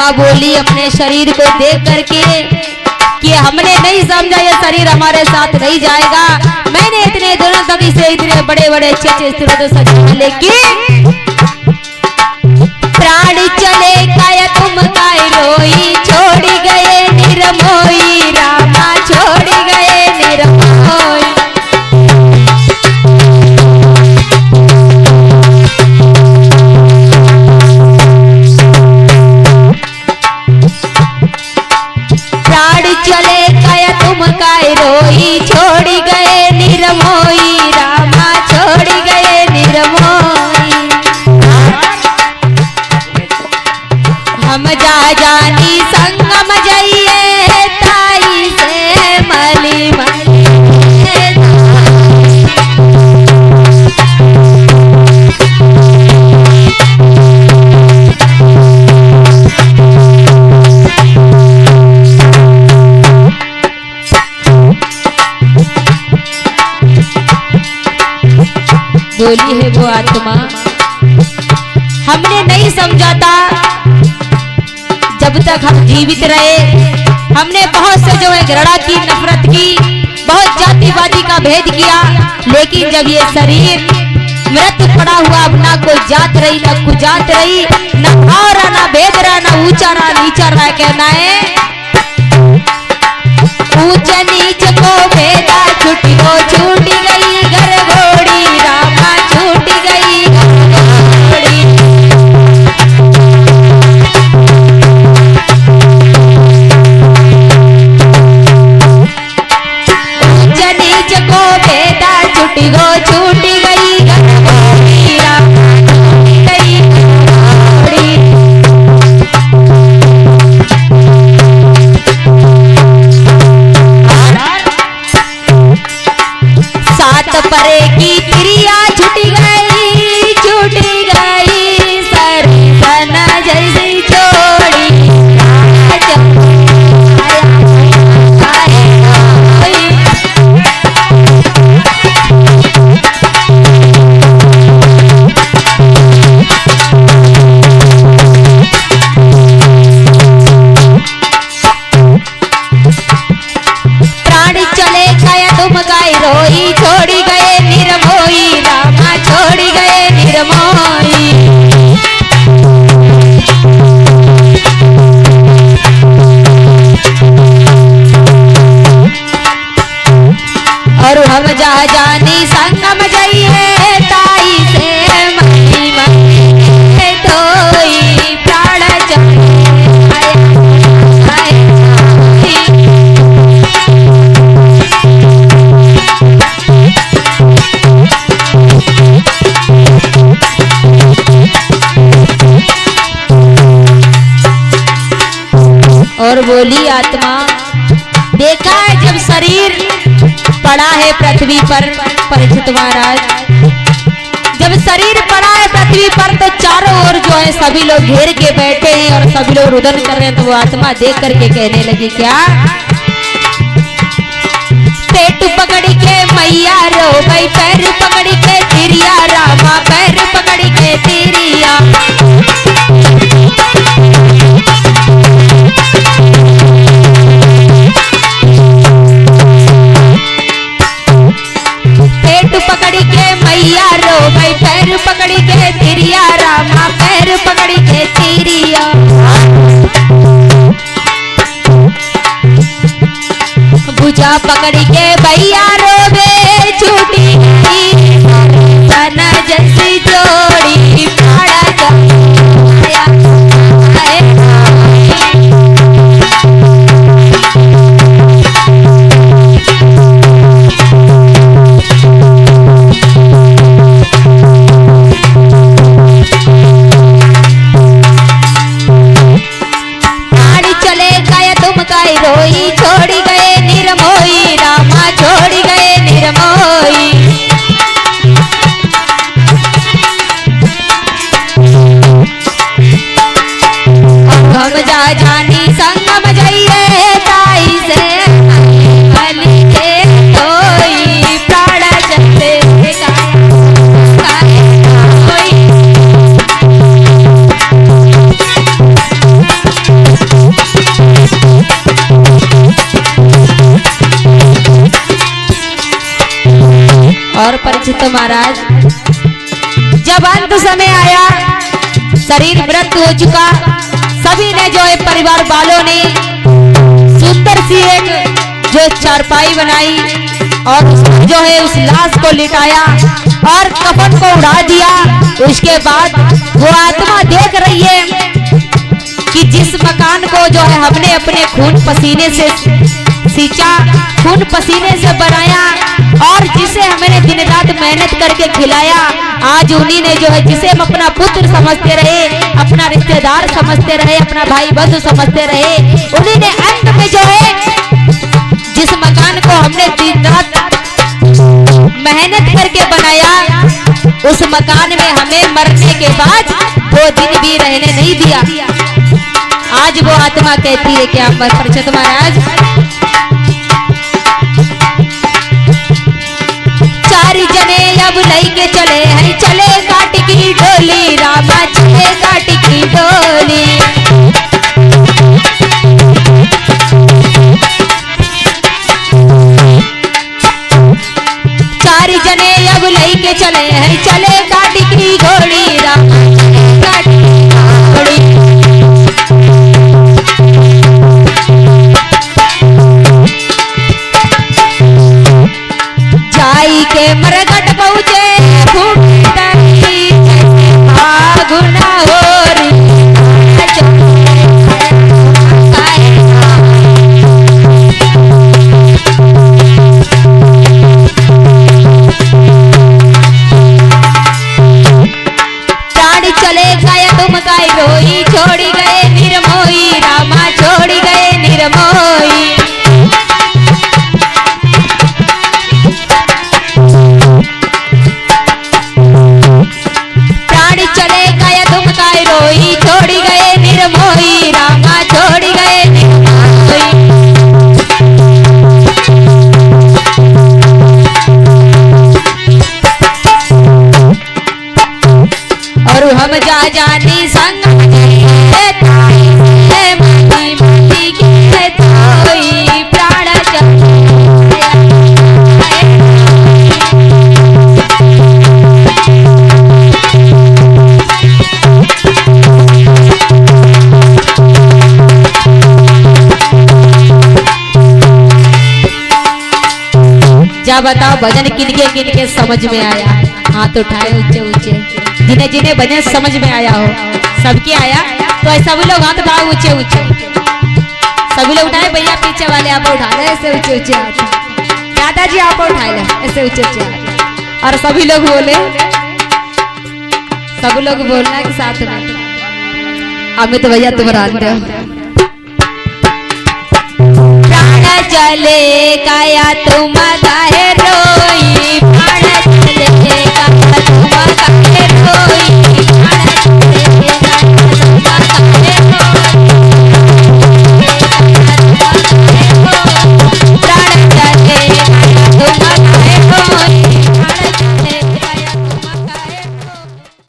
माँ बोली अपने शरीर को देख करके कि हमने नहीं समझा ये शरीर हमारे साथ नहीं जाएगा। मैंने इतने दिनों तक इसे इतने बड़े बड़े अच्छे स्त्रों सजा, लेकिन प्राण चले काया तुम काय रोई, छोड़ी गए निर्मोही रामा, छोड़ी गए निर्मोही। चले काया तुम काय रोई, छोड़ी गए निर्मोही रामा, छोड़ी गए निर्मोही। हम जा जानी संगम जाइए ताई से मली मली। बोली है वो आत्मा, हमने नहीं समझा था जब तक हम जीवित रहे। हमने बहुत से जो है घृणा की, नफरत की, बहुत जातिवादी का भेद किया, लेकिन जब ये शरीर मृत पड़ा हुआ, अब ना कोई जात रही ना कुजात रही, ना भाव रहा ना भेद रहा, ना ऊंचा रहा नीचा रहा। कहना है ऊंच नीच को भेदा छुट्टी को छूटी गई घर घोड़ी रामा, छूटी गई घोड़ी। ऊंच नीच को भेदा छुट्टी को छूटी गई घर घोड़ी रामा, छूटी गई घोड़ी। सात परे की त्रिया छुटी गई सरी सन जैसी छोड़ी। प्राण चले काया तुम काय रोई, छोड़ी गए निर्मोही रामा, छोड़ी गए निर्मोही। और हम जा जानी संगम जाइए ताई से मनी मनी धोई, प्राण चले और बोली आत्मा, देखा है जब शरीर पड़ा है पृथ्वी पर, परीक्षित महाराज जब शरीर पड़ा है पृथ्वी पर तो चारों ओर जो है सभी लोग घेर के बैठे हैं और सभी लोग रुदन कर रहे हैं। तो वो आत्मा देख करके कहने लगी क्या, पेट पकड़ी के मैया रो भाई, पैर पकड़ी के तिरिया रामा, पैर पकड़ी के तिरिया। पेट पकड़ी के मैया रो भाई, पैर पकड़ी के तिरिया रामा, पैर पकड़ी के तिरिया। भुजा पकड़ी के भैया रोबे छूटी गई सन जैसी जोड़ी, प्राण चलाया रोई, छोड़ी गए निर्मोही रामा, छोड़ी गए परिचित महाराज। जब अंत समय आया, शरीर मृत्यु हो चुका, सभी ने जो है परिवार वालों ने सुंदर सी एक जो चारपाई बनाई और जो है उस लाश को लिटाया और कफन को उड़ा दिया। उसके बाद वो आत्मा देख रही है कि जिस मकान को जो है हमने अपने खून पसीने से सींचा, खून पसीने से बनाया और जिसे हमने दिन रात मेहनत करके खिलाया, आज उन्हीं ने जो है जिसे हम अपना पुत्र समझते रहे, अपना रिश्तेदार समझते रहे, अपना भाई बंधु समझते रहे, उन्हीं ने अंत में जो है जिस मकान को हमने दिन रात मेहनत करके बनाया, उस मकान में हमें मरने के बाद 2 दिन भी रहने नहीं दिया। आज वो आत्मा कहती है कि आप परिचित महाराज, 4 जने अब लेके चले हैं, चले काट की डोली, रामा चले काट की डोली। 4 जने अब लेके चले हैं, चले काट की घोड़ी, रामा चले काट की घोड़ी। जाई के मरघट पहुँचे गुना हो प्राण चले गए तुम गाय रोई, छोड़ी गए निर्मोही, रामा छोड़ी गए निर्मोही। चले गए तुम काय रोई, छोड़ी गए निर्मोही, रामा छोड़ी गए निर्मोही। और हम जा जानी संग प्राण जा बताओ भजन किनके समझ में आया? हाथ उठाए ऊंचे ऊंचे, जिन्हें जिन्हें भजन समझ में आया हो। सबके आया तो ऐसा भी लोग हाथ उठाओ ऊंचे ऊंचे, सभी लोग उठाए। भैया पीछे वाले आप उठा ले ऐसे ऊंचे ऊंचे हाथ, दादाजी आप उठाए ले ऐसे ऊंचे ऊंचे हाथ। और सभी लोग बोले, सभी लोग बोलना के साथ में अमित भैया तुम रांधे हो। प्राण चले काया तुम गाहे रोई, प्राण